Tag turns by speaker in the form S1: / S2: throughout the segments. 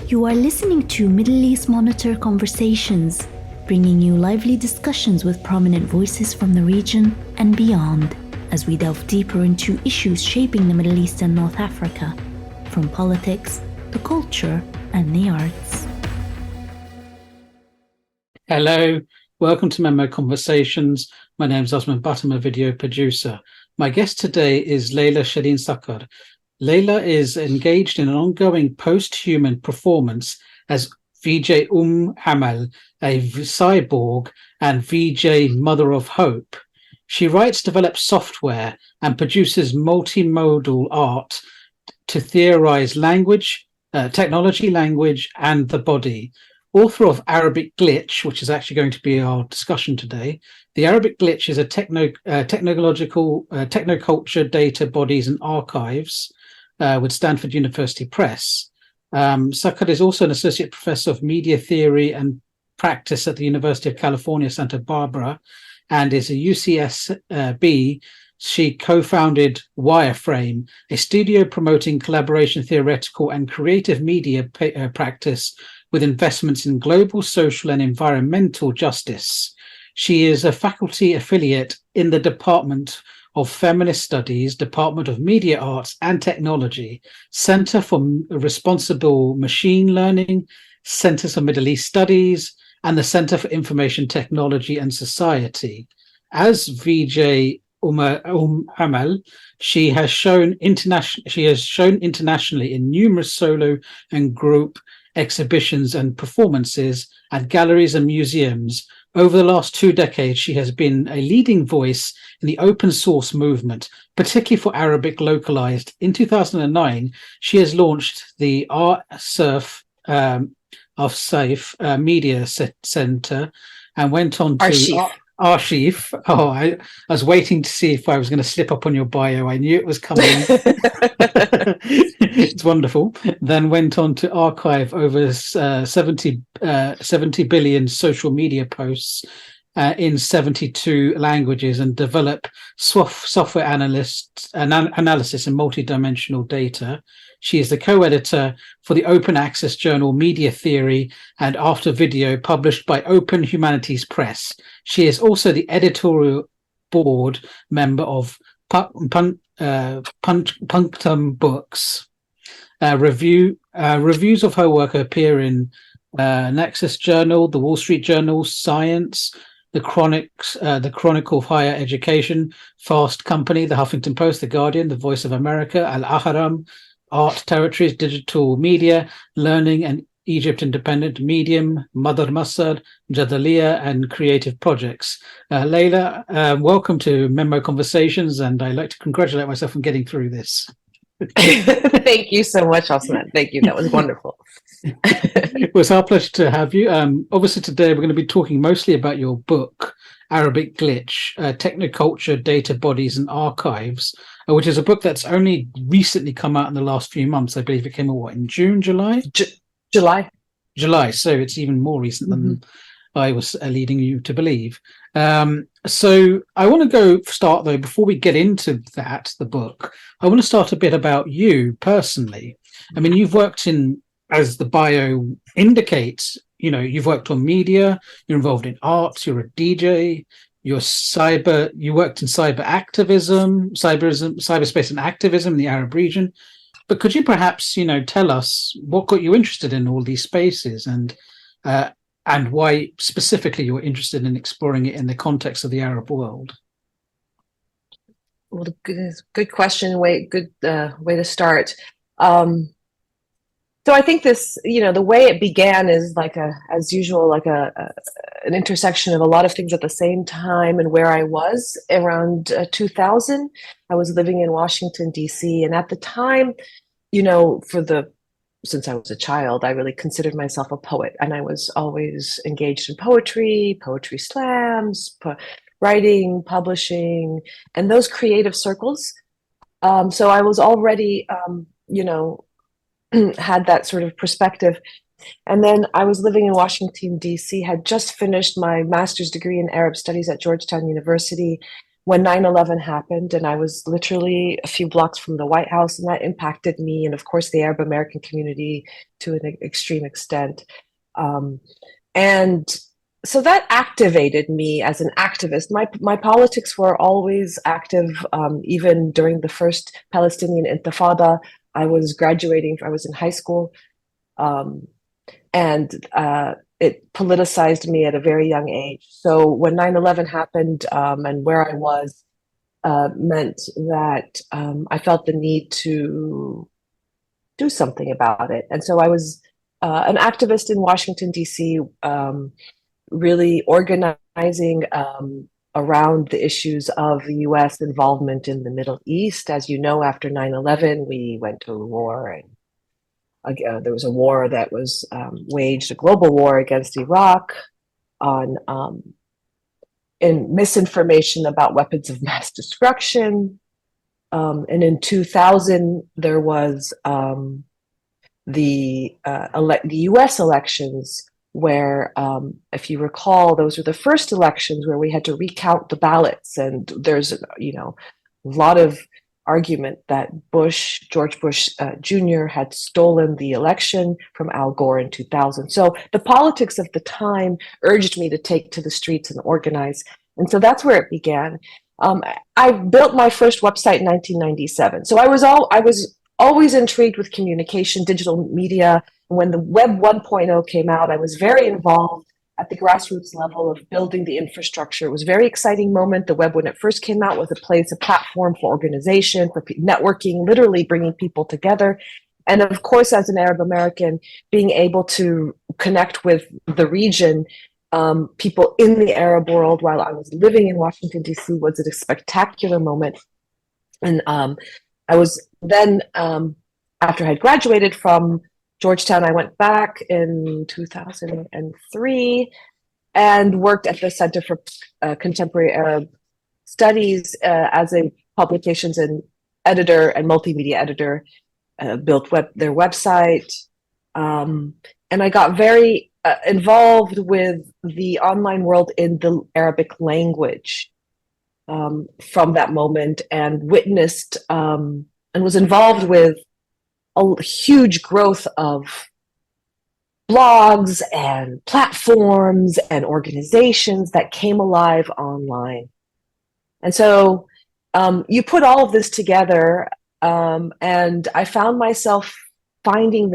S1: You are listening to Middle East Monitor Conversations, bringing you lively discussions with prominent voices from the region and beyond, as we delve deeper into issues shaping the Middle East and North Africa, from politics, the culture, and the arts.
S2: Hello, welcome to MEMO Conversations. My name is Osman Butt, I'm a video producer. My guest today is Laila Shereen Sakr. Laila is engaged in an ongoing post-human performance as VJ Amal, a cyborg, and VJ Mother of Hope. She writes, develops software, and produces multimodal art to theorize language, technology, language, and the body. Author of Arabic Glitch, which is actually going to be our discussion today. The Arabic Glitch is a technoculture data, bodies, and archives with Stanford University Press. Sakr is also an associate professor of media theory and practice at the University of California, Santa Barbara, and is a UCSB. She co-founded Wireframe, a studio promoting collaboration, theoretical, and creative media practice with investments in global, social, and environmental justice. She is a faculty affiliate in the Department of Feminist Studies, Department of Media Arts and Technology, Center for Responsible Machine Learning, Centers for Middle East Studies, and the Center for Information Technology and Society. As VJ Amal, she has shown internationally in numerous solo and group exhibitions and performances at galleries and museums. Over the last 2 decades, she has been a leading voice in the open source movement, particularly for Arabic localized. In 2009, she has launched the Safe Media Center and went on to Archive. Oh, I was waiting to see if I was going to slip up on your bio. I knew it was coming. It's wonderful. Then went on to archive over 70 billion social media posts in 72 languages and develop software analysis and multidimensional data. She is the co-editor for the open access journal Media Theory and After Video, published by Open Humanities Press. She is also the editorial board member of Punctum Books. Reviews of her work appear in Nexus Journal, the Wall Street Journal, Science, the Chronicle of Higher Education, Fast Company, the Huffington Post, the Guardian, the Voice of America, Al-Ahram, Art Territories, Digital Media, Learning and Egypt Independent, Medium, Mother Masar, Jadaliya, and Creative Projects. Laila, welcome to MEMO Conversations, and I'd like to congratulate myself on getting through this.
S3: Thank you so much, Osman. Thank you. That was wonderful.
S2: It was our pleasure to have you. Obviously, today we're going to be talking mostly about your book, Arabic Glitch, Technoculture, Data, Bodies, and Archives, which is a book that's only recently come out in the last few months. I believe it came out, in June, July?
S3: July.
S2: So it's even more recent than I was leading you to believe. So I want to start, though, before we get into that, the book, I want to start a bit about you personally. I mean, you've worked in, as the bio indicates, you've worked on media, you're involved in arts, you're a DJ, you worked in cyberspace and activism in the Arab region. But could you perhaps, tell us what got you interested in all these spaces and why specifically you were interested in exploring it in the context of the Arab world?
S3: Well, good question. Good way to start. So I think this, the way it began is as usual, an intersection of a lot of things at the same time. And where I was around 2000, I was living in Washington, D.C. And at the time, since I was a child, I really considered myself a poet. And I was always engaged in poetry slams, writing, publishing, and those creative circles. So I was already, had that sort of perspective. And then I was living in Washington, D.C., had just finished my master's degree in Arab studies at Georgetown University, when 9/11 happened, and I was literally a few blocks from the White House, and that impacted me and, of course, the Arab American community to an extreme extent. And so that activated me as an activist. My politics were always active, even during the first Palestinian Intifada. I was graduating, I was in high school, and it politicized me at a very young age. So when 9/11 happened, and where I was, meant that I felt the need to do something about it. And so I was an activist in Washington, D.C., really organizing around the issues of the U.S. involvement in the Middle East. As you know, after 9/11, we went to war, and there was a war that was waged, a global war against Iraq on in misinformation about weapons of mass destruction. And in 2000, there was the U.S. elections, where, if you recall, those were the first elections where we had to recount the ballots, and there's a lot of argument that George Bush Jr. had stolen the election from Al Gore in 2000. So the politics of the time urged me to take to the streets and organize, and so that's where it began. I built my first website in 1997. So I was always intrigued with communication, digital media. When the Web 1.0 came out, I was very involved at the grassroots level of building the infrastructure. It was a very exciting moment. The web, when it first came out, was a platform for organization, for networking, literally bringing people together. And of course, as an Arab American, being able to connect with the region, people in the Arab world while I was living in Washington, D.C., was a spectacular moment. And I was then, after I had graduated from Georgetown, I went back in 2003 and worked at the Center for Contemporary Arab Studies as a publications and editor and multimedia editor, built their website. And I got very involved with the online world in the Arabic language from that moment, and witnessed and was involved with a huge growth of blogs and platforms and organizations that came alive online. And so you put all of this together, and I found myself finding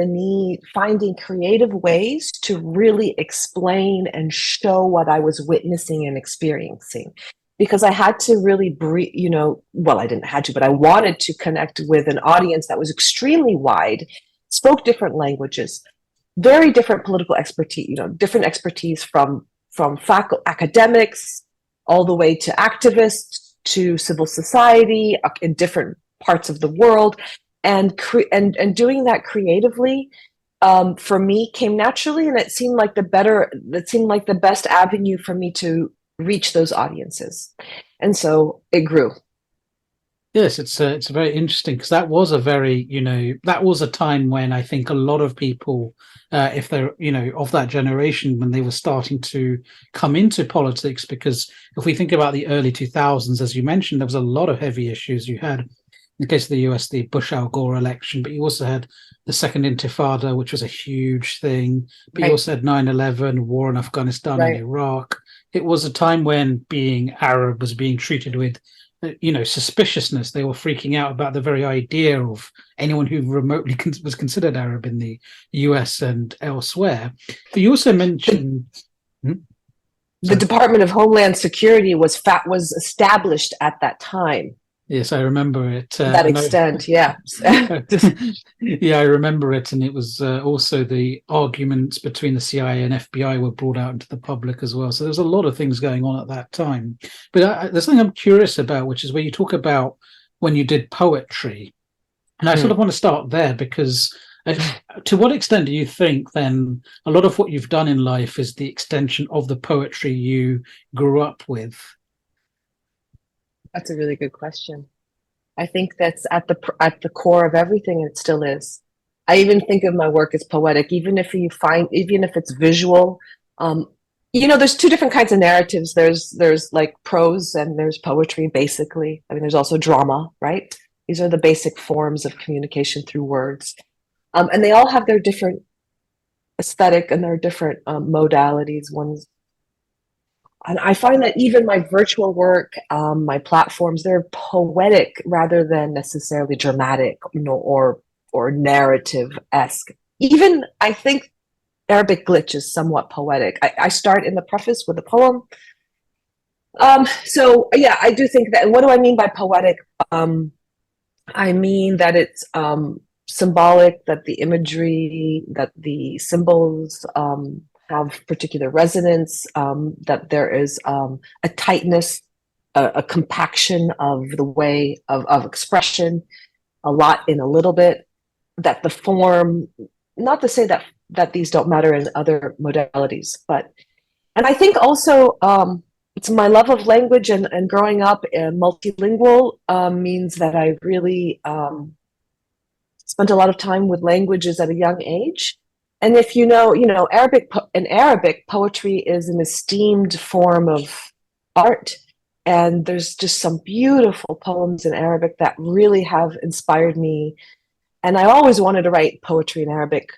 S3: creative ways to really explain and show what I was witnessing and experiencing. Because I had to really I didn't have to, but I wanted to connect with an audience that was extremely wide, spoke different languages, very different political expertise, different expertise from academics all the way to activists to civil society in different parts of the world, and doing that creatively for me came naturally, and it seemed like the best avenue for me to reach those audiences, and so it grew.
S2: Yes, it's very interesting, because that was that was a time when I think a lot of people, if they're of that generation, when they were starting to come into politics, because if we think about the early 2000s, as you mentioned, there was a lot of heavy issues. You had, in the case of the US, the Bush-Al Gore election, but you also had the Second Intifada, which was a huge thing. But you also had 9/11, war in Afghanistan and Iraq. It was a time when being Arab was being treated with, suspiciousness. They were freaking out about the very idea of anyone who remotely was considered Arab in the US and elsewhere. But you also mentioned
S3: the Department of Homeland Security was established at that time.
S2: Yes, I remember it.
S3: To that extent, yeah.
S2: Yeah, I remember it. And it was also the arguments between the CIA and FBI were brought out into the public as well. So there was a lot of things going on at that time. But there's something I'm curious about, which is where you talk about when you did poetry. And I sort of want to start there, because to what extent do you think then a lot of what you've done in life is the extension of the poetry you grew up with?
S3: That's a really good question. I think that's at the core of everything, and it still is. I even think of my work as poetic, even if it's visual. There's two different kinds of narratives. There's like prose and there's poetry, basically. I mean, there's also drama, right? These are the basic forms of communication through words. And they all have their different aesthetic and their different modalities. And I find that even my virtual work, my platforms, they're poetic rather than necessarily dramatic, or narrative-esque. Even I think Arabic glitch is somewhat poetic. I start in the preface with a poem. So yeah, I do think that. And what do I mean by poetic? I mean that it's symbolic, that the imagery, that the symbols have particular resonance, that there is a tightness, a compaction of the way of expression, a lot in a little bit, that the form, not to say that these don't matter in other modalities, and I think also it's my love of language and growing up multilingual means that I really spent a lot of time with languages at a young age. And if Arabic, in Arabic, poetry is an esteemed form of art. And there's just some beautiful poems in Arabic that really have inspired me. And I always wanted to write poetry in Arabic.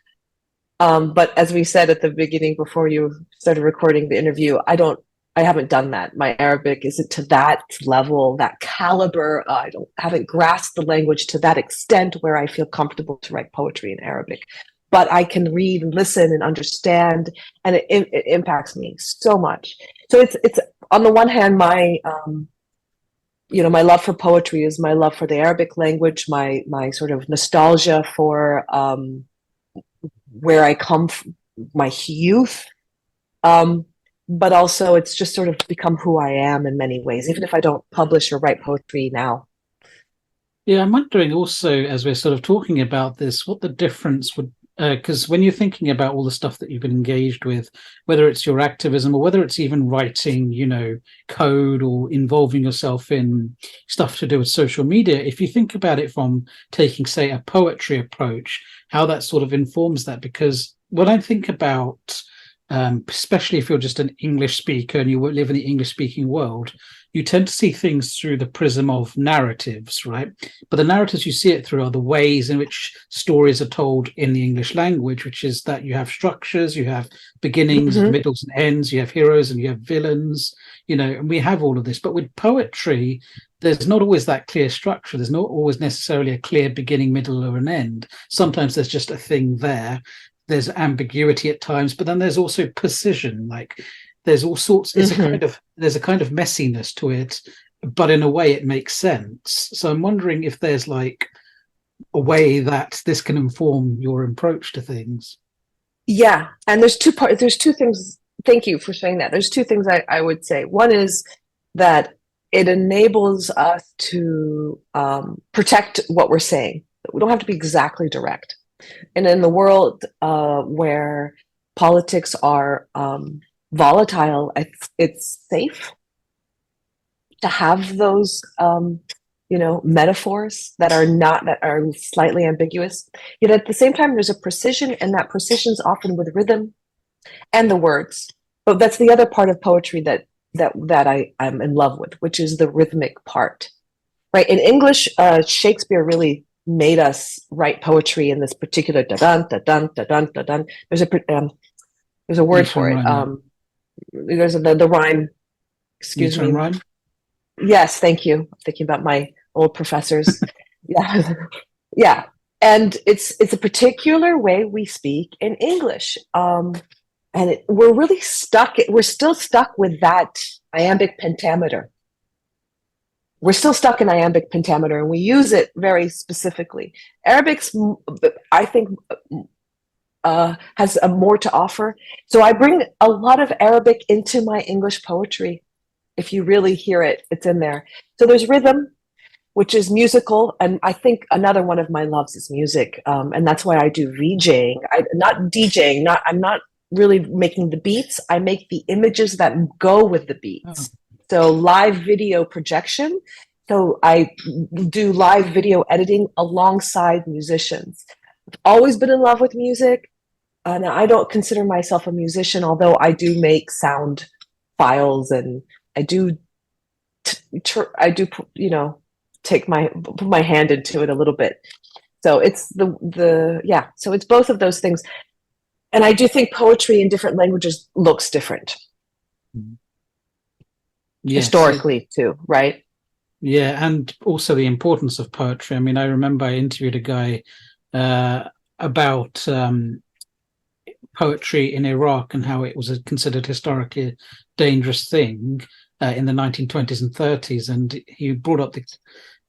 S3: But as we said at the beginning, before you started recording the interview, I haven't done that. My Arabic isn't to that level, that caliber. I haven't grasped the language to that extent where I feel comfortable to write poetry in Arabic. But I can read and listen and understand, and it impacts me so much. So it's on the one hand, my love for poetry is my love for the Arabic language, my sort of nostalgia for where I come from, my youth. But also it's just sort of become who I am in many ways, even if I don't publish or write poetry now.
S2: Yeah, I'm wondering also, as we're sort of talking about this, what the difference would, because when you're thinking about all the stuff that you've been engaged with, whether it's your activism or whether it's even writing, code or involving yourself in stuff to do with social media, if you think about it from taking, say, a poetry approach, how that sort of informs that, because when I think about especially if you're just an English speaker and you live in the English speaking world, you tend to see things through the prism of narratives, right? But the narratives you see it through are the ways in which stories are told in the English language, which is that you have structures, you have beginnings, middles, and ends, you have heroes and you have villains, and we have all of this. But with poetry, there's not always that clear structure. There's not always necessarily a clear beginning, middle, or an end. Sometimes there's just a thing there. There's ambiguity at times, but then there's also precision. Like there's all sorts. There's a kind of messiness to it, but in a way it makes sense. So I'm wondering if there's like a way that this can inform your approach to things.
S3: Yeah, and there's two parts. There's two things. Thank you for saying that. There's two things I would say. One is that it enables us to protect what we're saying. We don't have to be exactly direct. And in the world where politics are volatile, it's safe to have those, metaphors that are slightly ambiguous. Yet at the same time, there's a precision, and that precision is often with rhythm and the words. But that's the other part of poetry that I'm in love with, which is the rhythmic part. Right? In English, Shakespeare really made us write poetry in this particular da-dun, da-dun, da-dun, da-dun. There's a word for it. There's the rhyme. Excuse me.
S2: Rhyme?
S3: Yes, thank you. I'm thinking about my old professors. Yeah. Yeah. And it's a particular way we speak in English. We're really stuck. We're still stuck with that iambic pentameter. We're still stuck in iambic pentameter, and we use it very specifically. Arabic's, I think, has more to offer. So I bring a lot of Arabic into my English poetry. If you really hear it, it's in there. So there's rhythm, which is musical, and I think another one of my loves is music, and that's why I do VJing. Not DJing. I'm not really making the beats. I make the images that go with the beats. So live video projection. So I do live video editing alongside musicians. I've always been in love with music. now I don't consider myself a musician, although I do make sound files, and I do, put my hand into it a little bit. So it's so it's both of those things. And I do think poetry in different languages looks different.
S2: Yes,
S3: historically too, right?
S2: Yeah, and also the importance of poetry. I mean, I remember I interviewed a guy about poetry in Iraq and how it was considered historically a dangerous thing in the 1920s and 30s. And he brought up the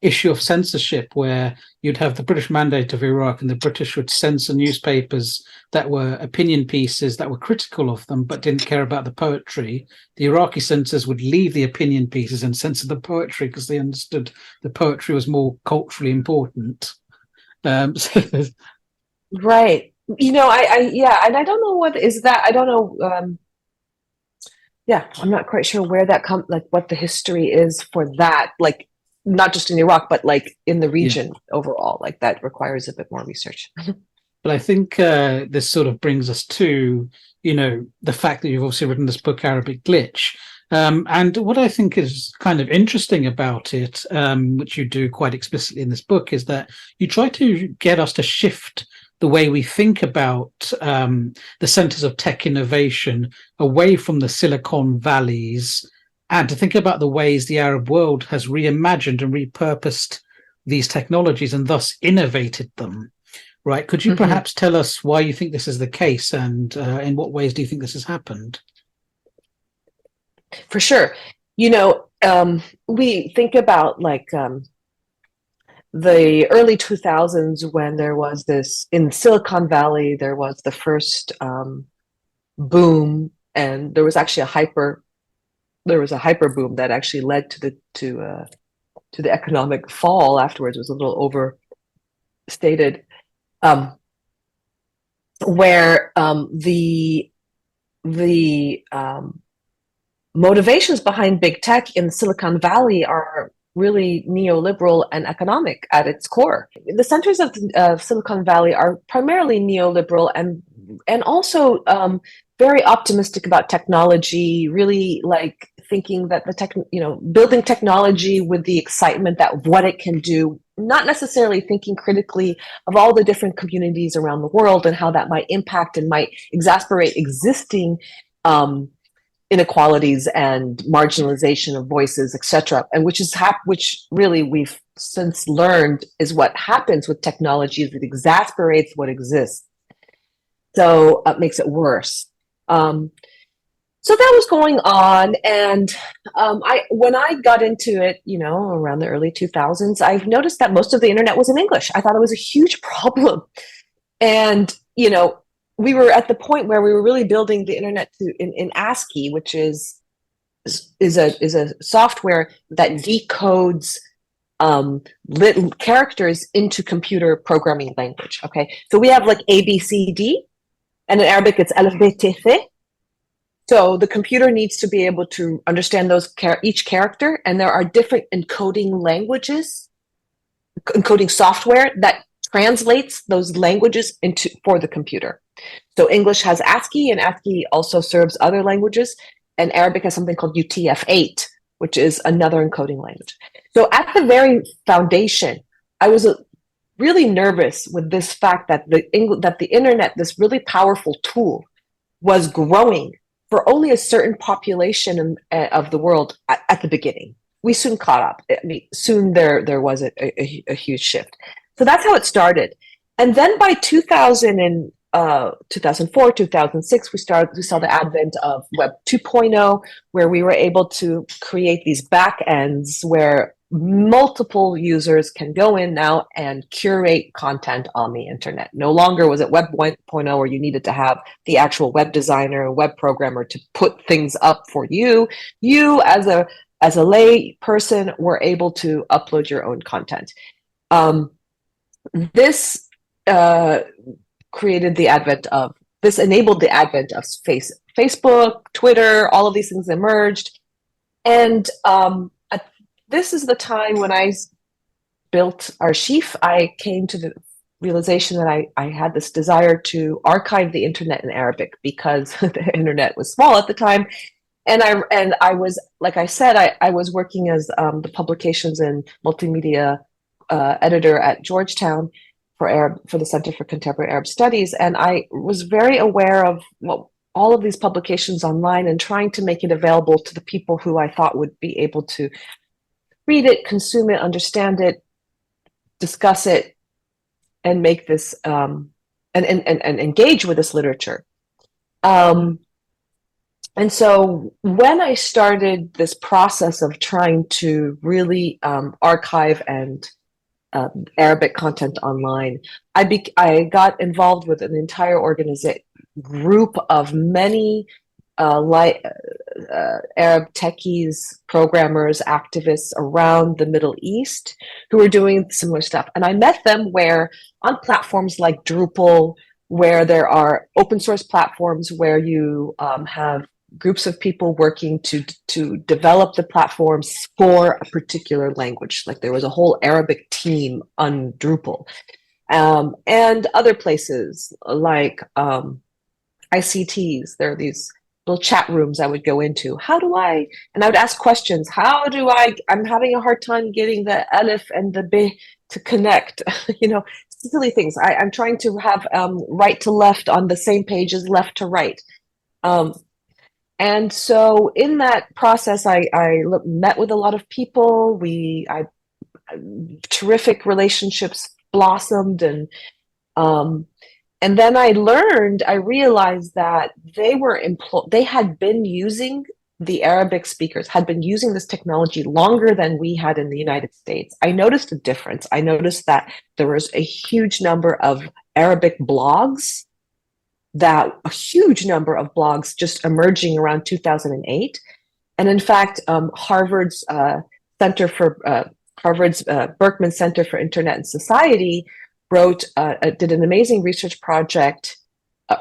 S2: issue of censorship, where you'd have the British Mandate of Iraq and the British would censor newspapers that were opinion pieces that were critical of them but didn't care about the poetry. The Iraqi censors would leave the opinion pieces and censor the poetry because they understood the poetry was more culturally important.
S3: Right. And I don't know what is that. I don't know. I'm not quite sure where that comes, like what the history is for that, like not just in Iraq, but like in the region overall. Like that requires a bit more research.
S2: But I think this sort of brings us to, the fact that you've also written this book, Arabic Glitch. And what I think is kind of interesting about it, which you do quite explicitly in this book, is that you try to get us to shift the way we think about the centers of tech innovation away from the Silicon Valleys and to think about the ways the Arab world has reimagined and repurposed these technologies and thus innovated them. Right. Could you perhaps tell us why you think this is the case, and in what ways do you think this has happened?
S3: For sure. We think about like the early 2000s when there was this, in Silicon Valley, there was the first boom, and there was actually a hyper boom that actually led to the economic fall afterwards. It was a little overstated. Where the motivations behind big tech in Silicon Valley are really neoliberal and economic at its core. The centers of Silicon Valley are primarily neoliberal and also very optimistic about technology, really like thinking that building technology with the excitement that what it can do, not necessarily thinking critically of all the different communities around the world and how that might impact and might exacerbate existing inequalities and marginalization of voices, etc. And which really we've since learned is what happens with technology, is it exasperates what exists. So it makes it worse. So that was going on, and when I got into it, around the early 2000s, I've noticed that most of the internet was in English. I thought it was a huge problem, and we were at the point where we were really building the internet in ASCII, which is a software that decodes characters into computer programming language. Okay, so we have like A, B, C, D, and in Arabic it's Alif, B, T, Th. So the computer needs to be able to understand each character, and there are different encoding languages, encoding software that translates those languages for the computer. So English has ASCII, and ASCII also serves other languages, and Arabic has something called UTF-8, which is another encoding language. So at the very foundation, I was really nervous with this fact that the internet, this really powerful tool, was growing for only a certain population of the world at the beginning. We soon caught up. I mean, soon there was a huge shift. So that's how it started. And then by 2004, 2006, we saw the advent of Web 2.0, where we were able to create these back ends where multiple users can go in now and curate content on the internet. No longer was it Web 1.0 where you needed to have the actual web designer, web programmer to put things up for you. You as a lay person were able to upload your own content. This enabled the advent of Facebook, Twitter, all of these things emerged. And this is the time when I built Archive. I came to realization that I had this desire to archive the internet in Arabic because the internet was small at the time. And I was, like I said, I was working as the publications and multimedia editor at Georgetown for the Center for Contemporary Arab Studies, and I was very aware of all of these publications online and trying to make it available to the people who I thought would be able to read it, consume it, understand it, discuss it, and make this and engage with this literature. And so when I started this process of trying to really archive and Arabic content online, I got involved with an entire group of many Arab techies, programmers, activists around the Middle East who were doing similar stuff. And I met them on platforms like Drupal, where there are open source platforms where you have groups of people working to develop the platforms for a particular language. Like there was a whole Arabic team on Drupal, and other places like ICTs. There are these little chat rooms I would go into. And I would ask questions. I'm having a hard time getting the alif and the b to connect, silly things. I'm trying to have right to left on the same page as left to right. And so in that process, I met with a lot of people. Terrific relationships blossomed, and then I realized that they had been using, the Arabic speakers had been using this technology longer than we had in the United States. I noticed a difference. I noticed that there was a huge number of Arabic blogs, just emerging around 2008. And in fact, Harvard's Berkman Center for Internet and Society did an amazing research project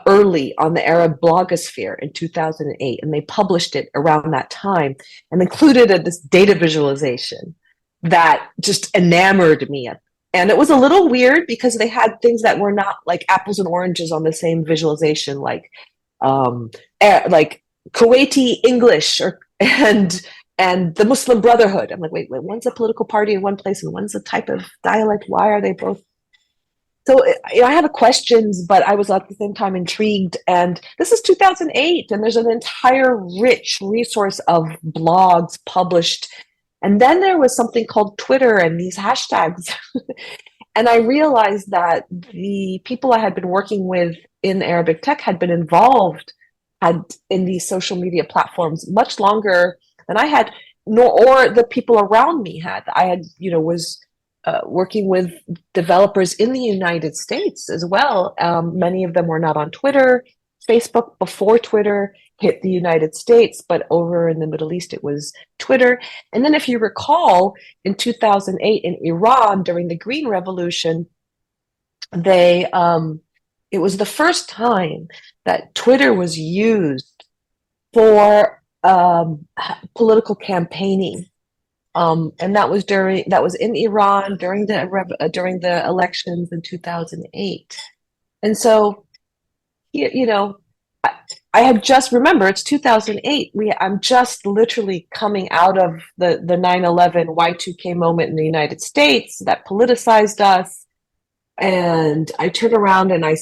S3: early on the Arab blogosphere in 2008, and they published it around that time and included this data visualization that just enamored me. And it was a little weird because they had things that were not like apples and oranges on the same visualization, like Kuwaiti English and the Muslim Brotherhood. I'm like, wait, one's a political party in one place and one's a type of dialect. Why are they both? So I had questions, but I was at the same time intrigued. And this is 2008, and there's an entire rich resource of blogs published. And then there was something called Twitter and these hashtags. And I realized that the people I had been working with in Arabic tech had been involved in these social media platforms much longer than I had, or the people around me had. I had, was working with developers in the United States as well. Many of them were not on Twitter. Facebook, before Twitter hit the United States, but over in the Middle East, it was Twitter. And then if you recall, in 2008 in Iran, during the Green Revolution, it was the first time that Twitter was used for political campaigning. And that was in Iran during the elections in 2008. And so, I had just, remember, it's 2008. I'm just literally coming out of the 9/11 Y2K moment in the United States that politicized us. And I turn around and I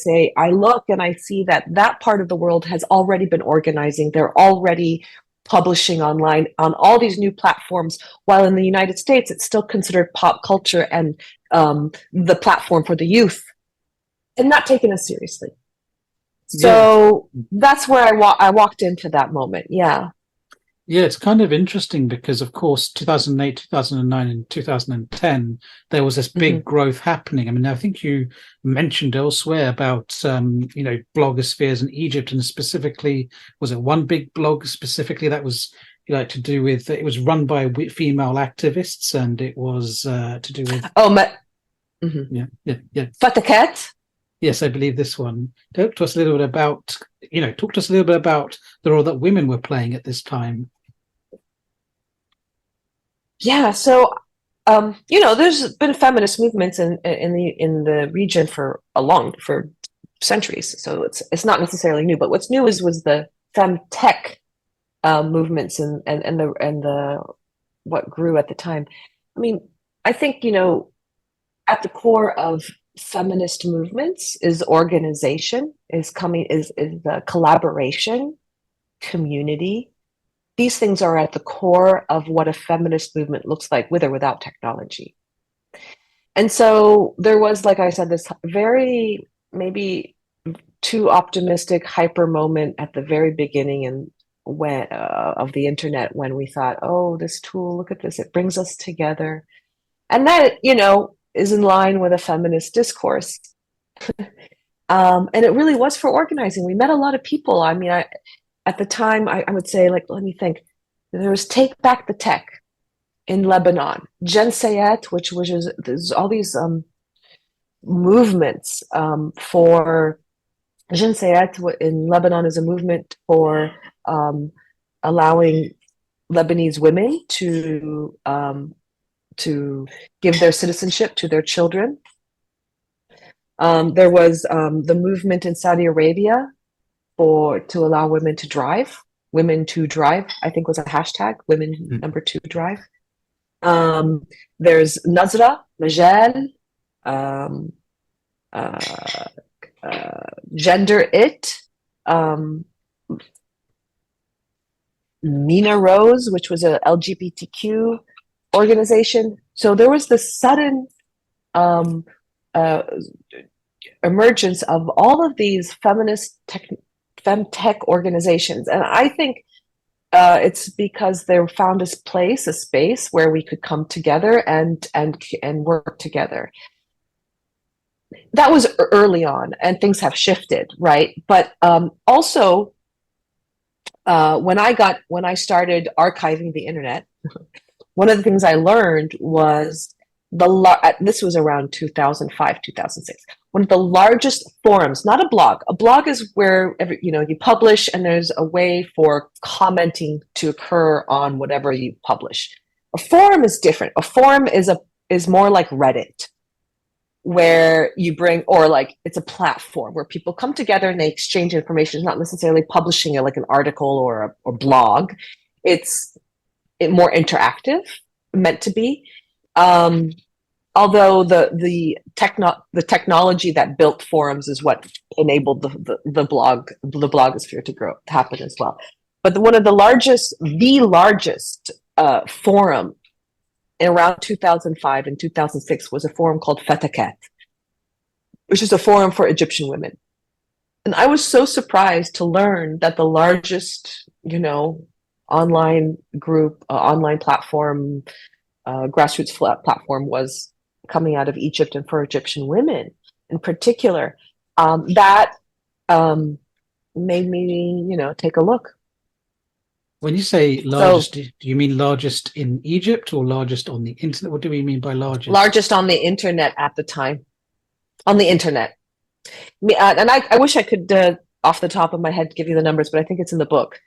S3: look and I see that part of the world has already been organizing. They're already publishing online on all these new platforms, while in the United States, it's still considered pop culture and the platform for the youth, and not taken as seriously. So that's where I walked into that moment. Yeah.
S2: Yeah, it's kind of interesting because, of course, 2008, 2009, and 2010, there was this big growth happening. I mean, I think you mentioned elsewhere about, blogospheres in Egypt, and specifically, was it one big blog specifically that was to do with, it was run by female activists, and it was to do with...
S3: Fatakat?
S2: Yes, I believe this one. Talk to us a little bit about the role that women were playing at this time.
S3: Yeah, so there's been feminist movements in the region for centuries. So it's not necessarily new. But what's new was the femtech movements and the what grew at the time. I mean, I think at the core of feminist movements is organization, is the collaboration, community. These things are at the core of what a feminist movement looks like, with or without technology. And so there was, like I said, this very maybe too optimistic hyper moment at the very beginning and of the internet, when we thought, oh, this tool, look at this, it brings us together. And that, is in line with a feminist discourse. And it really was for organizing. We met a lot of people. I mean, at the time, I would say, like, let me think. There was Take Back the Tech in Lebanon, Jensayet, which was there's all these movements for Jensayet in Lebanon is a movement for allowing Lebanese women to give their citizenship to their children. There was the movement in Saudi Arabia to allow women to drive. Women to drive, I think, was a hashtag. Women number 2 drive. There's Nazra, Majal, Gender It, Mina Rose, which was a LGBTQ organization. So there was this sudden emergence of all of these feminist femtech organizations, and I think it's because they found a space where we could come together and work together. That was early on, and things have shifted, right? But also, when I started archiving the internet, one of the things I learned was this was around 2005, 2006. One of the largest forums, not a blog. A blog is where you publish, and there's a way for commenting to occur on whatever you publish. A forum is different. A forum is more like Reddit, where you bring, or like it's a platform where people come together and they exchange information. It's not necessarily publishing it like an article or blog. It's more interactive, meant to be. Although the technology that built forums is what enabled the blogosphere to happen as well. But one of the largest forum around 2005 and 2006 was a forum called Fatakat, which is a forum for Egyptian women. And I was so surprised to learn that the largest, online group, online platform, grassroots platform was coming out of Egypt, and for Egyptian women in particular. That made me, take a look.
S2: When you say largest, do you mean largest in Egypt or largest on the internet? What do we mean by largest?
S3: Largest on the internet at the time. On the internet. And I wish I could, off the top of my head, give you the numbers, but I think it's in the book.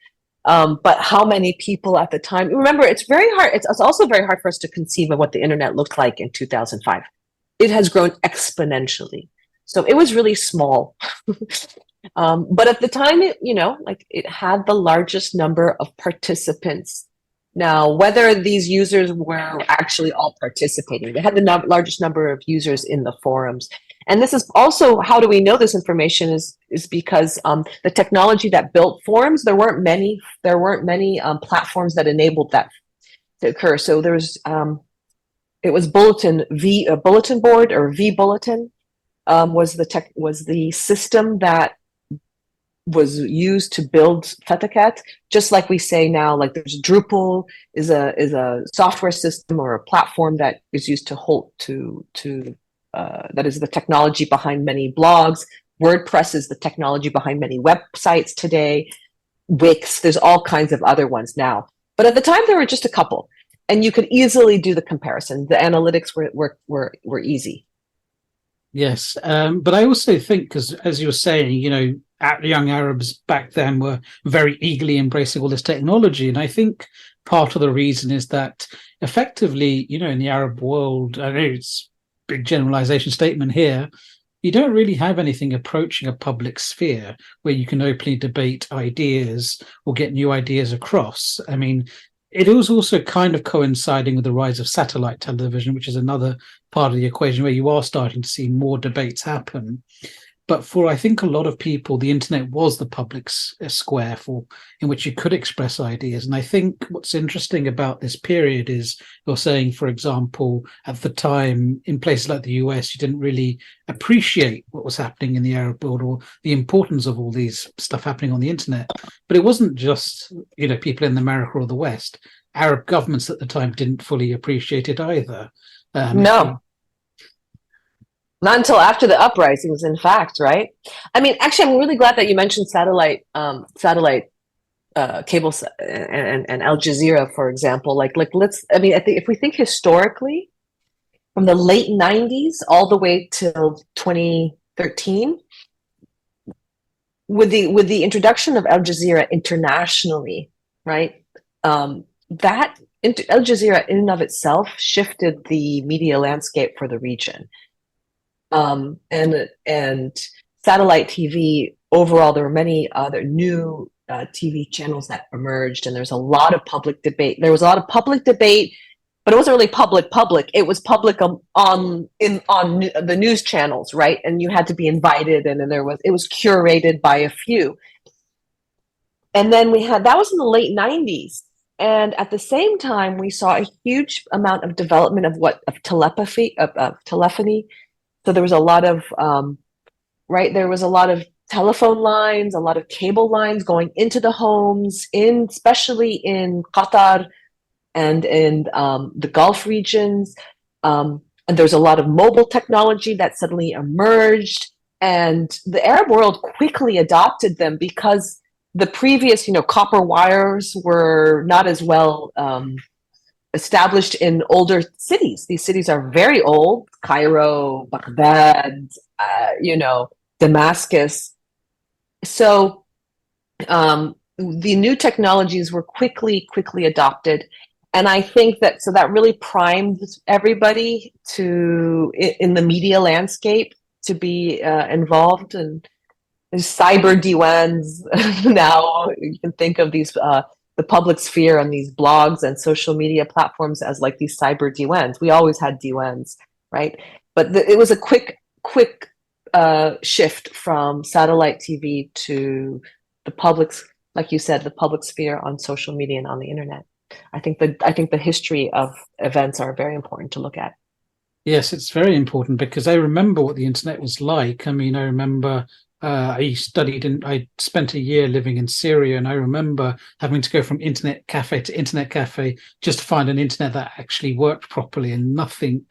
S3: But how many people at the time? Remember, it's very hard. It's also very hard for us to conceive of what the internet looked like in 2005. It has grown exponentially. So it was really small. But at the time, it had the largest number of participants. Now, whether these users were actually all participating, they had the largest number of users in the forums. And this is also, how do we know this information is because the technology that built forums, there weren't many platforms that enabled that to occur. So it was bulletin board, or vBulletin, was the system that was used to build Fatakat. Just like we say now, like there's Drupal is a software system or a platform that is used that is the technology behind many blogs. WordPress is the technology behind many websites today. Wix, there's all kinds of other ones now. But at the time, there were just a couple, and you could easily do the comparison. The analytics were easy.
S2: Yes, but I also think, because as you were saying, young Arabs back then were very eagerly embracing all this technology, and I think part of the reason is that effectively, in the Arab world, I know it's a big generalization statement here, you don't really have anything approaching a public sphere where you can openly debate ideas or get new ideas across. I mean, it was also kind of coinciding with the rise of satellite television, which is another part of the equation where you are starting to see more debates happen. But for, I think, a lot of people, the internet was the public square in which you could express ideas. And I think what's interesting about this period is you're saying, for example, at the time in places like the US, you didn't really appreciate what was happening in the Arab world or the importance of all these stuff happening on the internet. But it wasn't just, people in America or the West. Arab governments at the time didn't fully appreciate it either.
S3: No. Not until after the uprisings, in fact, right? I mean, actually, I'm really glad that you mentioned satellite cable and Al Jazeera, for example. Like let's. I mean, I think if we think historically, from the late '90s all the way till 2013, with the introduction of Al Jazeera internationally, right? That Al Jazeera in and of itself shifted the media landscape for the region. And satellite TV overall, there were many other new TV channels that emerged, and there's a lot of public debate. There was a lot of public debate, but it wasn't really public. It was public on the news channels, right? And you had to be invited, and then it was curated by a few. And then that was in the late '90s. And at the same time, we saw a huge amount of development of telephony. So there was a lot of, there was a lot of telephone lines, a lot of cable lines going into the homes, especially in Qatar and in the Gulf regions. And there's a lot of mobile technology that suddenly emerged. And the Arab world quickly adopted them because the previous, copper wires were not as well established in older cities. These cities are very old: Cairo, Baghdad, Damascus. So the new technologies were quickly adopted. And I think that really primed everybody in the media landscape to be involved. And there's cyber diwans now. You can think of these the public sphere and these blogs and social media platforms as like these cyber diwans. We always had diwans, right? But it was a quick shift from satellite TV to the public, like you said, the public sphere on social media and on the internet. I think the history of events are very important to look at.
S2: Yes, it's very important because I remember what the internet was like. I mean, I remember I spent a year living in Syria, and I remember having to go from internet cafe to internet cafe just to find an internet that actually worked properly, and nothing,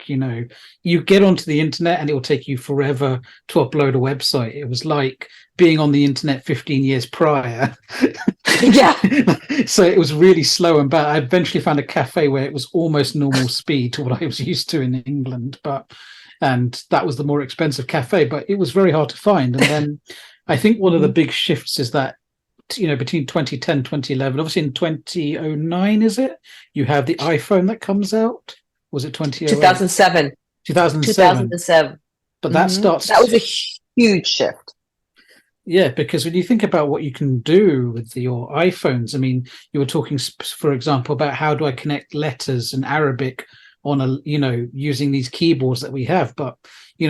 S2: you get onto the internet and it will take you forever to upload a website. It was like being on the internet 15 years prior.
S3: Yeah.
S2: So it was really slow and bad. I eventually found a cafe where it was almost normal speed to what I was used to in England, and that was the more expensive cafe, but it was very hard to find. And then I think one of the big shifts is that, between 2010, 2011, obviously in 2009, is it? You have the iPhone that comes out. Was it 2008? 2007. But that that was a huge shift. Yeah, because when you think about what you can do with your iPhones, I mean, you were talking, for example, about how do I connect letters in Arabic on using these keyboards that we have, but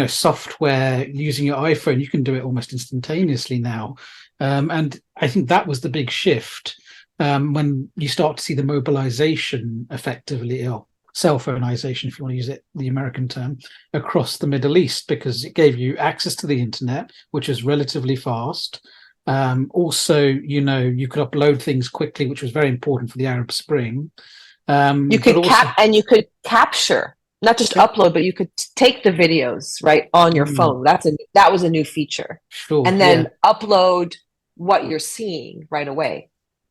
S2: software using your iPhone, you can do it almost instantaneously now. And I think that was the big shift when you start to see the mobilization effectively, or cell phoneization, if you want to use the American term, across the Middle East, because it gave you access to the internet, which was relatively fast. Also, you could upload things quickly, which was very important for the Arab Spring.
S3: You could capture, not just upload, but you could take the videos right on your phone. That was a new feature.
S2: Sure.
S3: And then upload what you're seeing right away.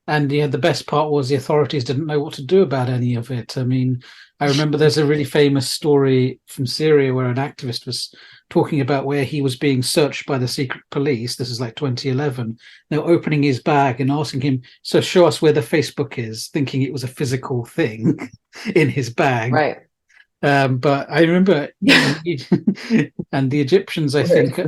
S2: And yeah, the best part was the authorities didn't know what to do about any of it. I mean, I remember there's a really famous story from Syria where an activist was talking about where he was being searched by the secret police. This is like 2011. They were opening his bag and asking him, "So show us where the Facebook is," thinking it was a physical thing in his bag.
S3: Right.
S2: But I remember, and the Egyptians, I think,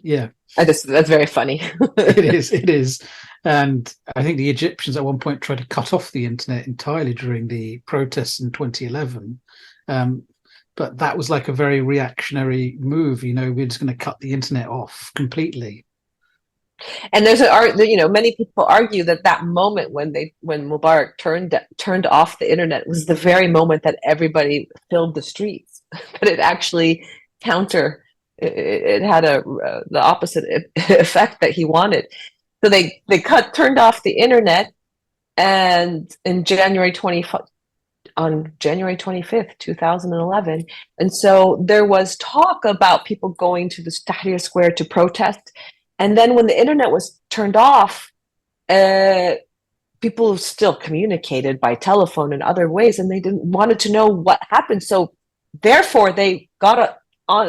S2: yeah.
S3: That's very funny.
S2: It is. And I think the Egyptians at one point tried to cut off the internet entirely during the protests in 2011. But that was like a very reactionary move. We're just going to cut the internet off completely.
S3: And there's many people argue that moment when Mubarak turned off the internet was the very moment that everybody filled the streets. But it actually it had the opposite effect that he wanted. So they turned off the internet, and on January 25th, 2011, and so there was talk about people going to the Tahrir Square to protest. And then when the internet was turned off, people still communicated by telephone and other ways, and they wanted to know what happened. So therefore, they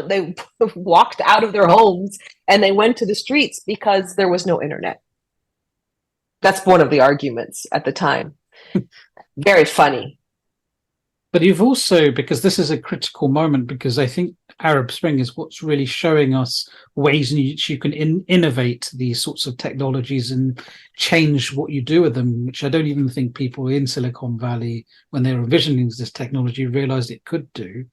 S3: they walked out of their homes and they went to the streets because there was no internet. That's one of the arguments at the time. Very funny.
S2: But you've also, because this is a critical moment, because I think Arab Spring is what's really showing us ways in which you can innovate these sorts of technologies and change what you do with them, which I don't even think people in Silicon Valley, when they were envisioning this technology, realized it could do.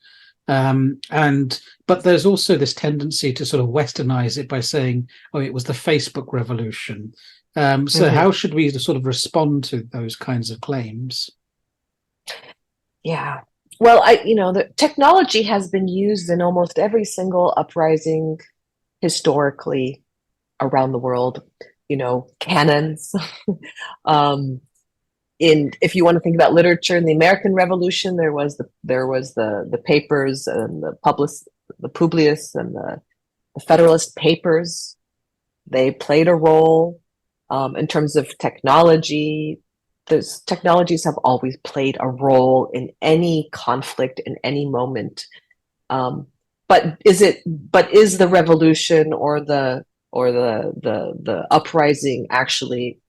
S2: But there's also this tendency to sort of westernize it by saying, "Oh, it was the Facebook revolution." So how should we sort of respond to those kinds of claims?
S3: Yeah. Well, the technology has been used in almost every single uprising historically around the world. Cannons. If you want to think about literature in the American Revolution, there was the papers and the Publius and the Federalist Papers. They played a role in terms of technology. Those technologies have always played a role in any conflict in any moment. But is the revolution or the uprising actually,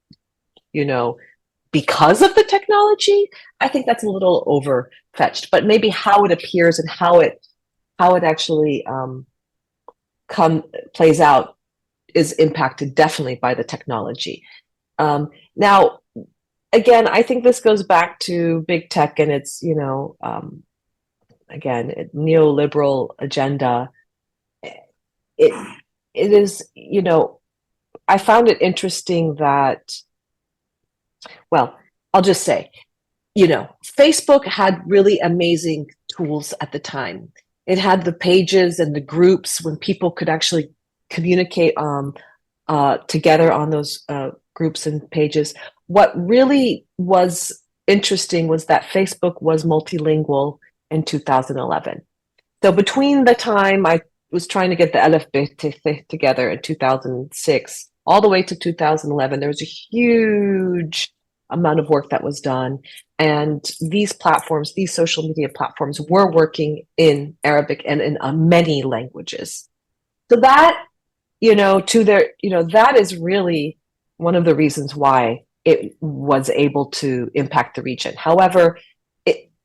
S3: because of the technology? I think that's a little overfetched, but maybe how it appears and how it actually plays out is impacted definitely by the technology. Now, again, I think this goes back to big tech and its, again, neoliberal agenda. It is, I found it interesting that, well, I'll just say, Facebook had really amazing tools at the time. It had the pages and the groups when people could actually communicate together on those groups and pages. What really was interesting was that Facebook was multilingual in 2011. So between the time I was trying to get the Aleph Bet together in 2006, all the way to 2011, there was a huge amount of work that was done. And these social media platforms were working in Arabic and in many languages. So that, that is really one of the reasons why it was able to impact the region. However,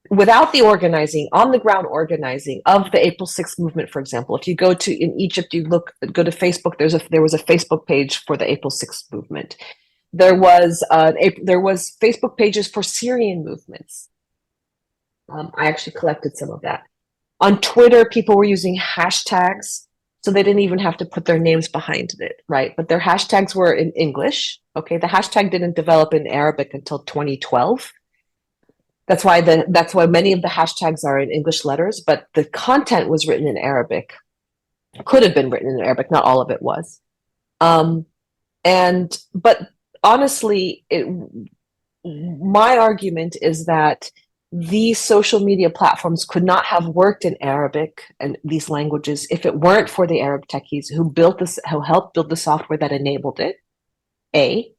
S3: without the organizing, on the ground organizing of the April 6th movement, for example, if you go in Egypt, go to Facebook, there was a Facebook page for the April 6th movement. There was Facebook pages for Syrian movements. I actually collected some of that. On Twitter, people were using hashtags, so they didn't even have to put their names behind it, right? But their hashtags were in English. Okay, the hashtag didn't develop in Arabic until 2012. That's why many of the hashtags are in English letters, but the content was written in Arabic. It could have been written in Arabic, not all of it was. But honestly, my argument is that these social media platforms could not have worked in Arabic and these languages if it weren't for the Arab techies who helped build the software that enabled it. A.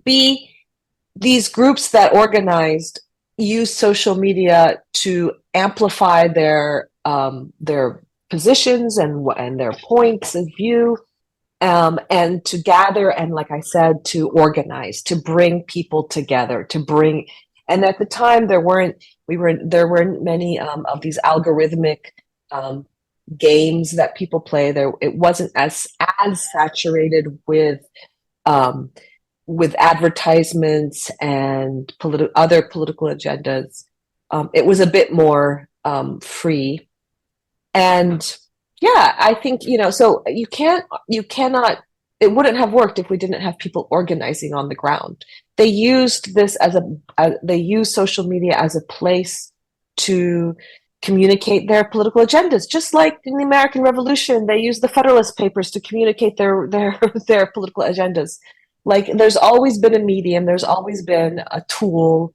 S3: B, these groups that organized use social media to amplify their positions and their points of view, and to gather, and like I said, to organize, to bring people together, to bring. And at the time, there weren't many of these algorithmic games that people play. It wasn't as saturated with advertisements and other political agendas. It was a bit more free. And yeah, I think, so you cannot, it wouldn't have worked if we didn't have people organizing on the ground. They used this they used social media as a place to communicate their political agendas, just like in the American Revolution, they used the Federalist Papers to communicate their political agendas. Like, there's always been a medium, there's always been a tool.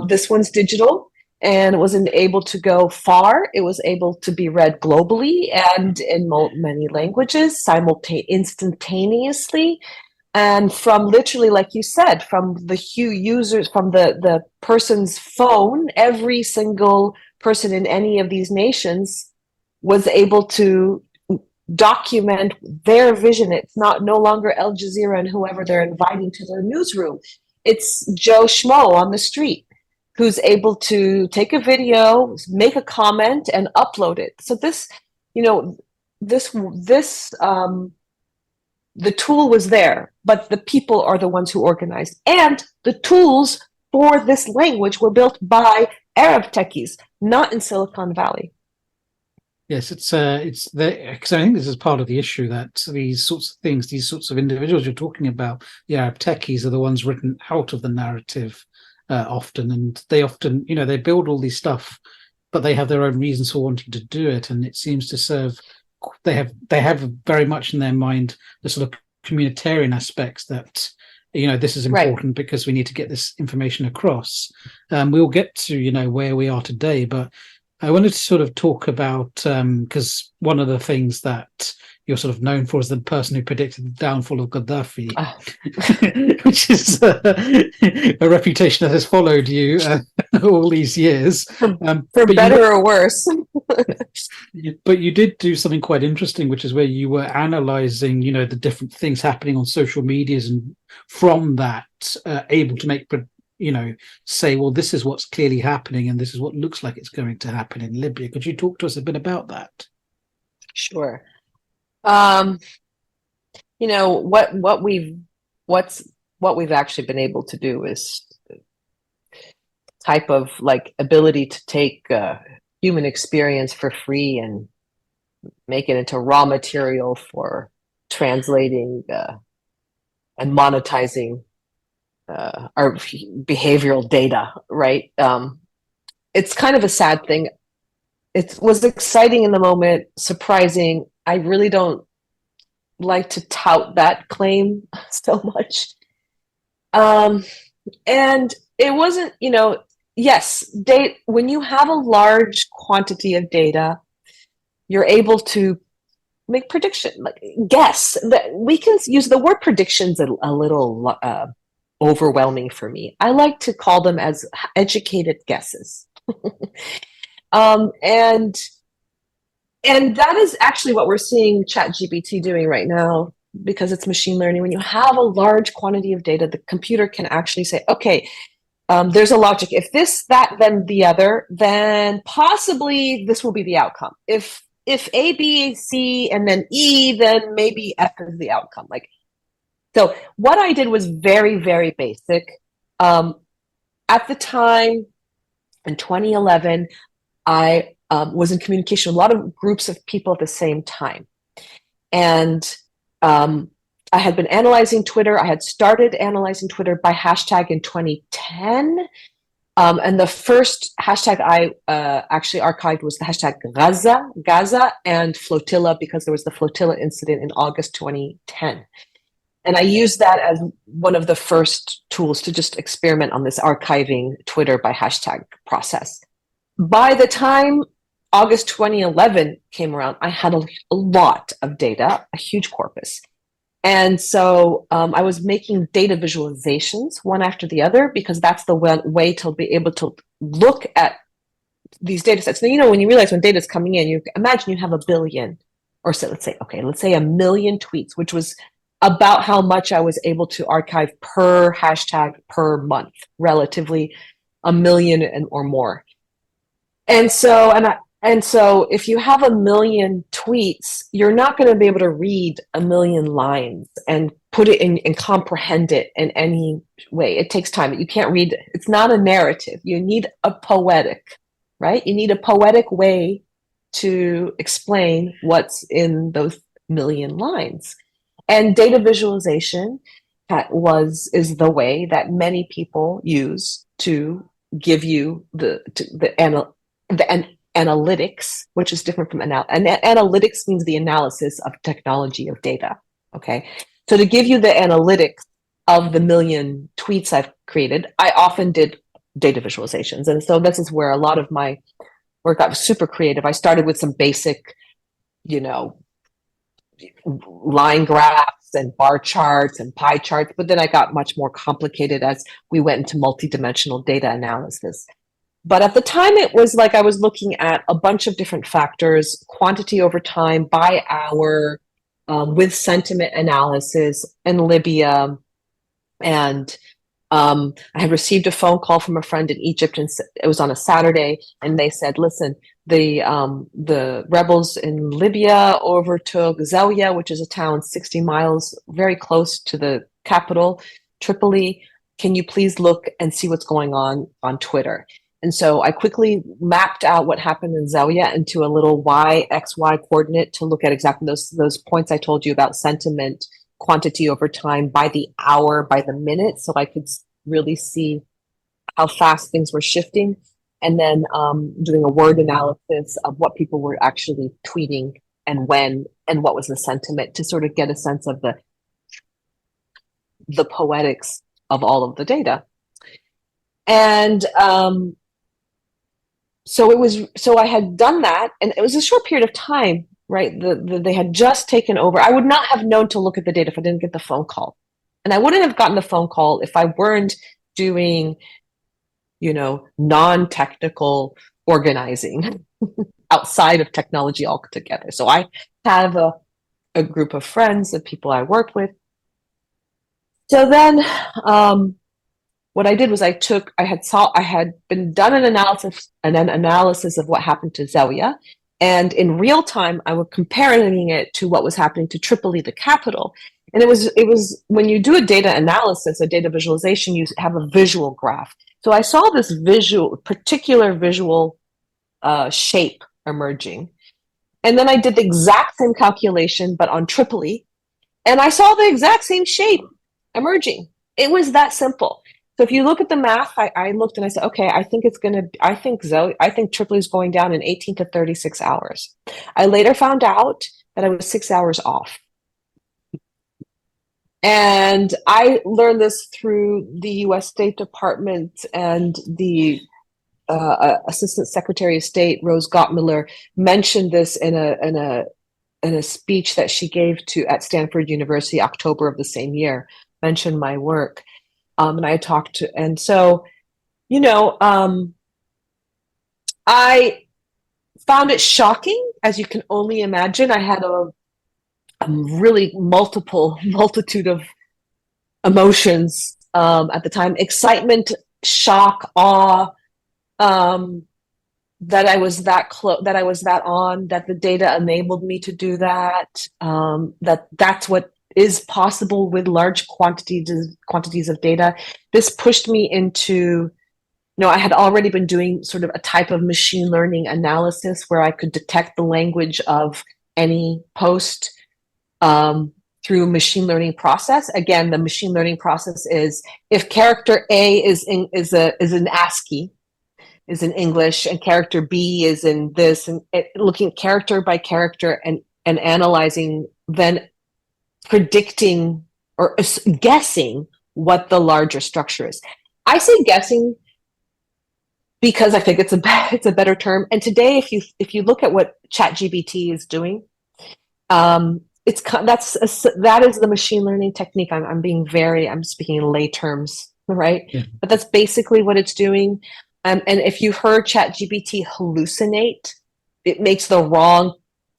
S3: This one's digital, and it wasn't able to go far. It was able to be read globally and in many languages instantaneously. And from literally, like you said, from the few users, from the person's phone, every single person in any of these nations was able to document their vision. It's no longer Al Jazeera and whoever they're inviting to their newsroom. It's Joe Schmo on the street who's able to take a video, make a comment, and upload it. So the tool was there, but the people are the ones who organized. And the tools for this language were built by Arab techies, not in Silicon Valley.
S2: Yes, it's because I think this is part of the issue, that these sorts of things, these sorts of individuals you're talking about, the Arab techies, are the ones written out of the narrative often, and they often, they build all these stuff, but they have their own reasons for wanting to do it, and it seems to serve. They have very much in their mind the sort of communitarian aspects that this is important, right, because we need to get this information across. We'll get to where we are today, but I wanted to sort of talk about, because one of the things that you're sort of known for is the person who predicted the downfall of Gaddafi, which is a reputation that has followed you all these years.
S3: For better or worse.
S2: But you did do something quite interesting, which is where you were analysing, the different things happening on social medias, and from that, able to make say, well, this is what's clearly happening, and this is what looks like it's going to happen in Libya. Could you talk to us a bit about that?
S3: Sure. What we've actually been able to do is type of ability to take human experience for free and make it into raw material for translating and monetizing our behavioral data, right? It's kind of a sad thing. It was exciting in the moment, surprising. I really don't like to tout that claim so much. And it wasn't, yes, when you have a large quantity of data, you're able to make prediction, guess. That we can use the word predictions a little overwhelming for me. I like to call them as educated guesses. And that is actually what we're seeing ChatGPT doing right now, because it's machine learning. When you have a large quantity of data, the computer can actually say, okay, there's a logic. If this, that, then the other, then possibly this will be the outcome. If A, B, C, and then E, then maybe F is the outcome. So what I did was very, very basic. At the time, in 2011, I was in communication with a lot of groups of people at the same time. And I had been analyzing Twitter. I had started analyzing Twitter by hashtag in 2010. And the first hashtag I actually archived was the hashtag Gaza and flotilla, because there was the flotilla incident in August 2010. And I used that as one of the first tools to just experiment on this archiving Twitter by hashtag process. By the time August 2011 came around, I had a lot of data, a huge corpus. And so I was making data visualizations one after the other, because that's the way to be able to look at these data sets. Now, when you realize when data is coming in, you imagine you have a billion, or so let's say a million tweets, which was about how much I was able to archive per hashtag per month, relatively a million or more. And so, if you have a million tweets, you're not going to be able to read a million lines and put it in and comprehend it in any way. It takes time. You can't read. It's not a narrative. You need a poetic, right? You need a poetic way to explain what's in those million lines. And data visualization is the way that many people use to give you the analytics, which is different from analytics means the analysis of technology of data. Okay, so to give you the analytics of the million tweets I've created, I often did data visualizations, and so this is where a lot of my work got super creative. I started with some basic, line graphs and bar charts and pie charts, but then I got much more complicated as we went into multidimensional data analysis. But at the time, it was like I was looking at a bunch of different factors, quantity over time, by hour, with sentiment analysis in Libya. And I had received a phone call from a friend in Egypt, and it was on a Saturday, and they said, listen, the rebels in Libya overtook Zawiya, which is a town 60 miles, very close to the capital, Tripoli. Can you please look and see what's going on Twitter? And so I quickly mapped out what happened in Zawiya into a little XY coordinate to look at exactly those points I told you about: sentiment, quantity over time, by the hour, by the minute, so I could really see how fast things were shifting. And then doing a word analysis of what people were actually tweeting and when, and what was the sentiment, to sort of get a sense of the poetics of all of the data. And so I had done that, and it was a short period of time, right? They had just taken over. I would not have known to look at the data if I didn't get the phone call. And I wouldn't have gotten the phone call if I weren't doing, non-technical organizing outside of technology altogether. So I have a group of friends, of people I work with. So then what I did was I had been done an analysis of what happened to Zawiya, and in real time I was comparing it to what was happening to Tripoli, the capital. And it was when you do a data analysis, a data visualization, you have a visual graph. So I saw this particular visual shape emerging, and then I did the exact same calculation but on Tripoli, and I saw the exact same shape emerging. It was that simple. So if you look at the math, I looked and I said, okay, I think Tripoli is going down in 18 to 36 hours. I later found out that I was 6 hours off. And I learned this through the US State Department, and the Assistant Secretary of State, Rose Gottmiller, mentioned this in a speech that she gave at Stanford University, October of the same year, mentioned my work. And I talked to, and so, I found it shocking, as you can only imagine. I had a really multitude of emotions at the time: excitement, shock, awe, that I was that close, that I was that on, that the data enabled me to do that, that's what is possible with large quantities of data. This pushed me into, I had already been doing sort of a type of machine learning analysis where I could detect the language of any post through machine learning process. Again, the machine learning process is, if character A is in ASCII, is in English, and character B is in this, and looking character by character and analyzing, then predicting or guessing what the larger structure is. I say guessing because I think it's a better term. And today, if you look at what ChatGPT is doing, that is the machine learning technique. I'm speaking in lay terms, right?
S2: Yeah.
S3: But that's basically what it's doing. And if you heard ChatGPT hallucinate, it makes the wrong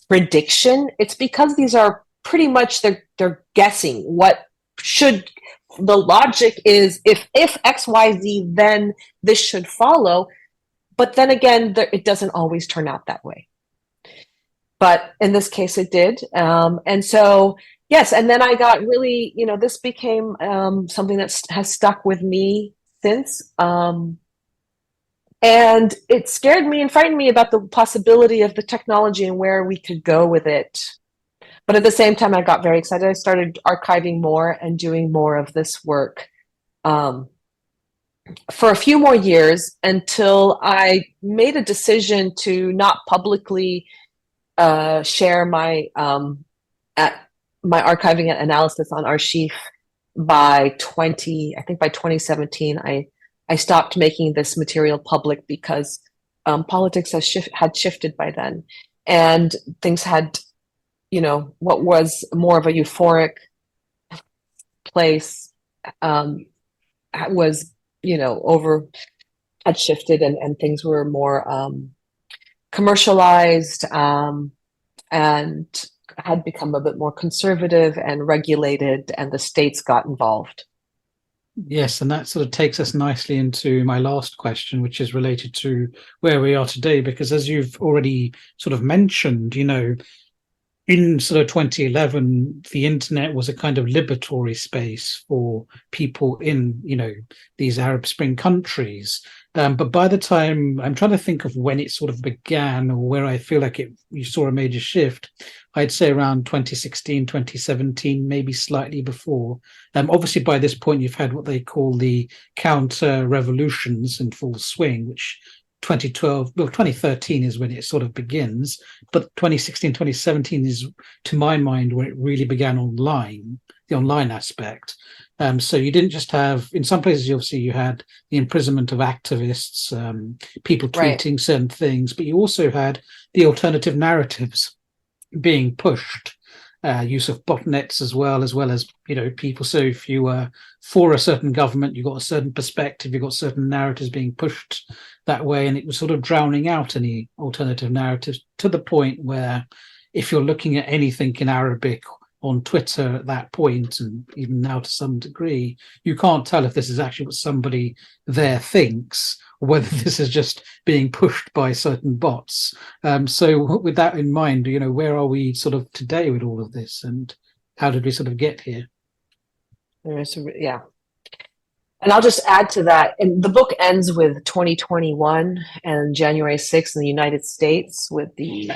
S3: prediction. It's because these are pretty much they're guessing what should the logic is. If XYZ, then this should follow. But then again, it doesn't always turn out that way. But in this case, it did. And so, yes, and then I got really, this became something that has stuck with me since. And it scared me and frightened me about the possibility of the technology and where we could go with it. But at the same time, I got very excited. I started archiving more and doing more of this work for a few more years until I made a decision to not publicly share my archiving and analysis on Archive by 2017. I stopped making this material public because politics had shifted by then, and things had, what was more of a euphoric place was, had shifted, and things were more commercialized and had become a bit more conservative and regulated, and the states got involved.
S2: Yes, and that sort of takes us nicely into my last question, which is related to where we are today, because as you've already sort of mentioned, in sort of 2011, the internet was a kind of liberatory space for people in, these Arab Spring countries. But by the time I'm trying to think of when it sort of began, or where I feel like you saw a major shift, I'd say around 2016, 2017, maybe slightly before. Obviously, by this point, you've had what they call the counter revolutions in full swing, which 2013 is when it sort of begins, but 2016, 2017 is, to my mind, when it really began the online aspect. So you didn't just have, in some places, obviously, you had the imprisonment of activists, people tweeting
S3: Right.
S2: certain things, but you also had the alternative narratives being pushed, use of botnets as well as people. So if you were for a certain government, you got a certain perspective, you got certain narratives being pushed that way, and it was sort of drowning out any alternative narratives, to the point where if you're looking at anything in Arabic on Twitter at that point, and even now to some degree, you can't tell if this is actually what somebody there thinks, or whether this is just being pushed by certain bots. So with that in mind, where are we sort of today with all of this, and how did we sort of get here?
S3: Yeah. And I'll just add to that. And the book ends with 2021 and January 6th in the United States, with the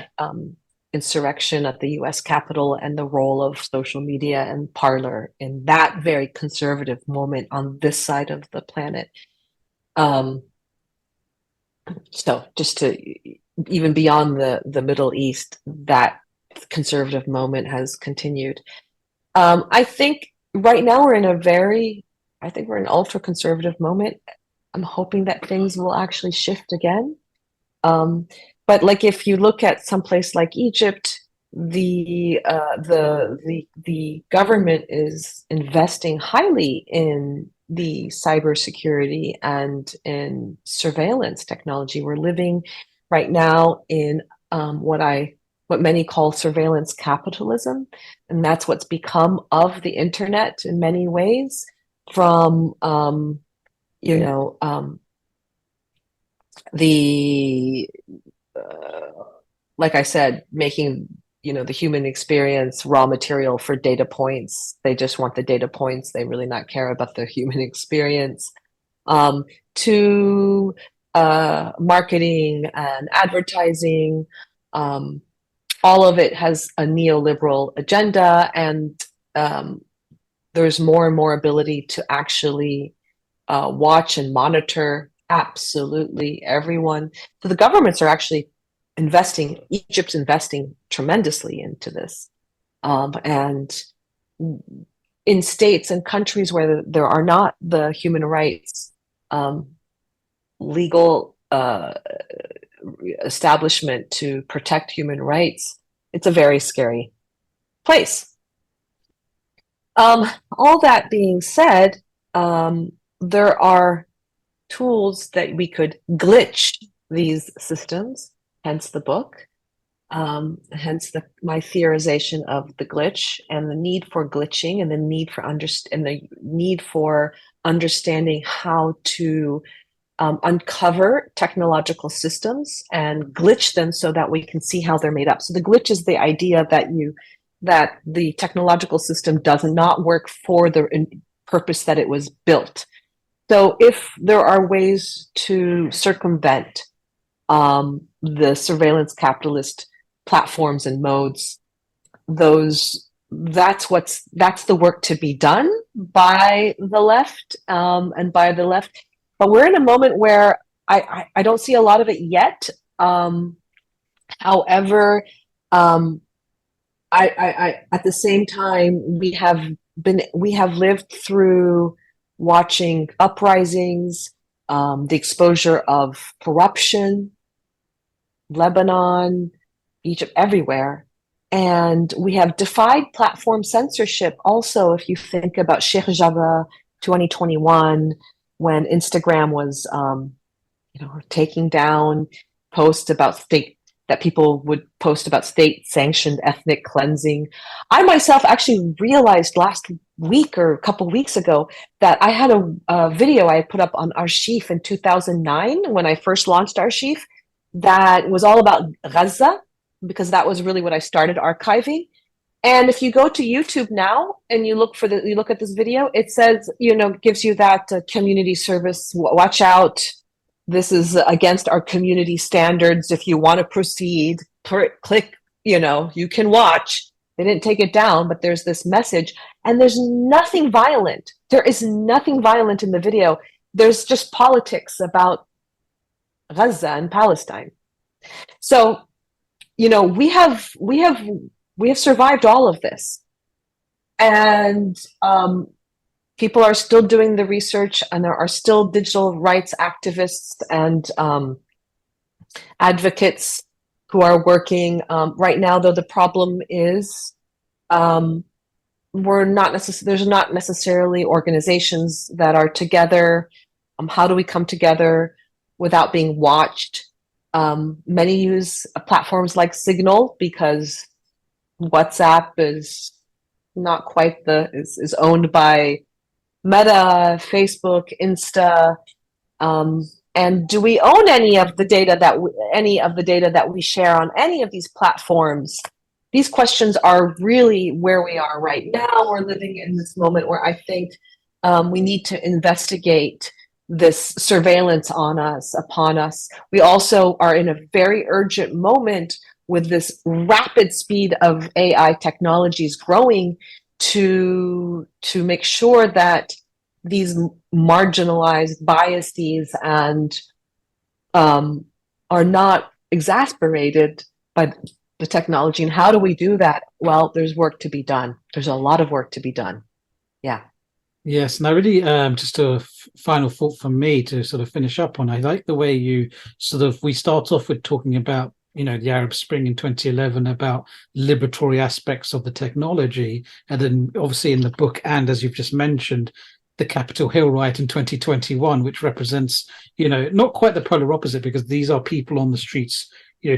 S3: insurrection at the US Capitol and the role of social media and Parler in that very conservative moment on this side of the planet. So just to, even beyond the Middle East, that conservative moment has continued. I think right now we're in an ultra conservative moment. I'm hoping that things will actually shift again. But like if you look at someplace like Egypt, the government is investing highly in the cybersecurity and in surveillance technology. We're living right now in what many call surveillance capitalism, and that's what's become of the internet in many ways. From the like I said, making the human experience raw material for data points. They just want the data points. They really not care about the human experience. To marketing and advertising, all of it has a neoliberal agenda, and there's more and more ability to actually watch and monitor absolutely everyone. So the governments are actually Egypt's investing tremendously into this. And in states and countries where there are not the human rights legal establishment to protect human rights, it's a very scary place. All that being said, there are tools that we could glitch these systems, hence the book, hence my theorization of the glitch and the need for glitching and the need for understanding how to uncover technological systems and glitch them so that we can see how they're made up. So the glitch is the idea that the technological system does not work for the purpose that it was built. So if there are ways to circumvent the surveillance capitalist platforms and modes, that's the work to be done by the left and by the left. But we're in a moment where I don't see a lot of it yet. However, I at the same time we have lived through watching uprisings, the exposure of corruption, Lebanon, Egypt, everywhere. And we have defied platform censorship. Also, if you think about Sheikh Jabba 2021, when Instagram was, taking down posts about that people would post about state-sanctioned ethnic cleansing. I myself actually realized last week or a couple weeks ago that I had a video I had put up on Archive in 2009 when I first launched Archive that was all about Gaza, because that was really what I started archiving. And if you go to YouTube now and you look at this video, it says, gives you that community service. Watch out. This is against our community standards. If you want to proceed, click, you can watch. They didn't take it down, but there's this message, and there's nothing violent. There is nothing violent in the video. There's just politics about Gaza and Palestine. So, we have survived all of this, and people are still doing the research, and there are still digital rights activists and advocates who are working right now. Though the problem is, there's not necessarily organizations that are together. How do we come together without being watched? Many use platforms like Signal because WhatsApp is not quite is owned by Meta, Facebook, Insta, and do we own any of the data that we share on any of these platforms? These questions are really where we are right now. We're living in this moment where I think we need to investigate this surveillance upon us. We also are in a very urgent moment with this rapid speed of AI technologies growing to make sure that these marginalized biases and are not exasperated by the technology. And how do we do that? Well, there's work to be done. There's a lot of work to be done. Yeah.
S2: Yes, and I really just a final thought from me to sort of finish up on. I like the way you we start off with talking about the Arab Spring in 2011, about liberatory aspects of the technology, and then obviously in the book, and as you've just mentioned, the Capitol Hill riot in 2021, which represents not quite the polar opposite, because these are people on the streets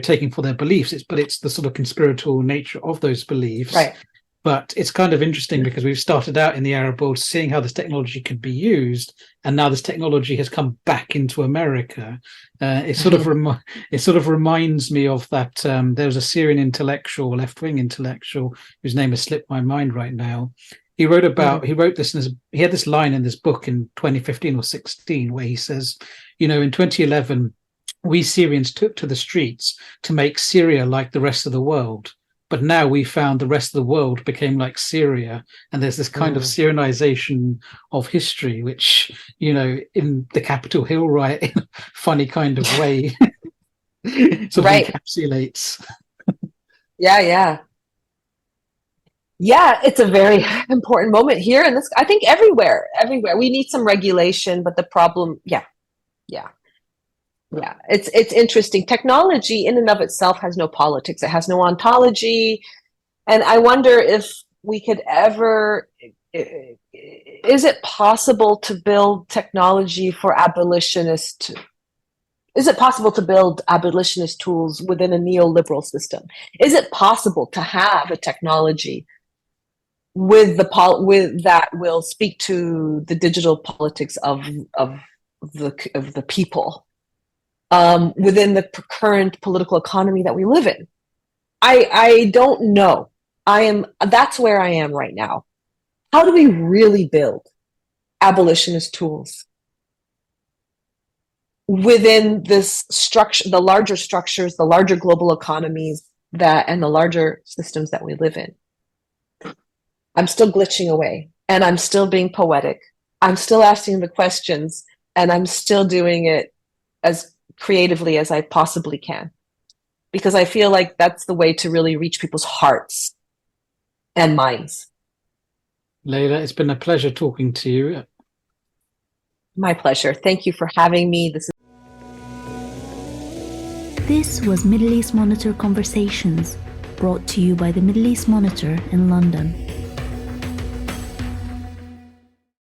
S2: taking for their beliefs, but it's the sort of conspiratorial nature of those beliefs.
S3: Right.
S2: But it's kind of interesting because we've started out in the Arab world seeing how this technology could be used, and now this technology has come back into America. It sort of reminds me of that. There was a Syrian intellectual, left-wing intellectual, whose name has slipped my mind right now. He wrote this. He had this line in this book in 2015 or 16 where he says, in 2011, we Syrians took to the streets to make Syria like the rest of the world. But now we found the rest of the world became like Syria, and there's this kind of Syrianization of history, which, in the Capitol Hill riot, in a funny kind of way, sort of encapsulates. Yeah,
S3: it's a very important moment here, and this, I think, everywhere. We need some regulation, but the problem, it's interesting. Technology in and of itself has no politics. It has no ontology. And I wonder if we could ever, is it possible to build technology for abolitionist? Is it possible to build abolitionist tools within a neoliberal system? Is it possible to have a technology with that will speak to the digital politics of the people within the current political economy that we live in? I don't know. That's where I am right now. How do we really build abolitionist tools within this structure, the larger structures, the larger global economies and the larger systems that we live in? I'm still glitching away, and I'm still being poetic. I'm still asking the questions, and I'm still doing it as creatively as I possibly can, because I feel like that's the way to really reach people's hearts and minds.
S2: Laila, it's been a pleasure talking to you.
S3: My pleasure. Thank you for having me.
S1: This was Middle East Monitor Conversations, brought to you by the Middle East Monitor in London.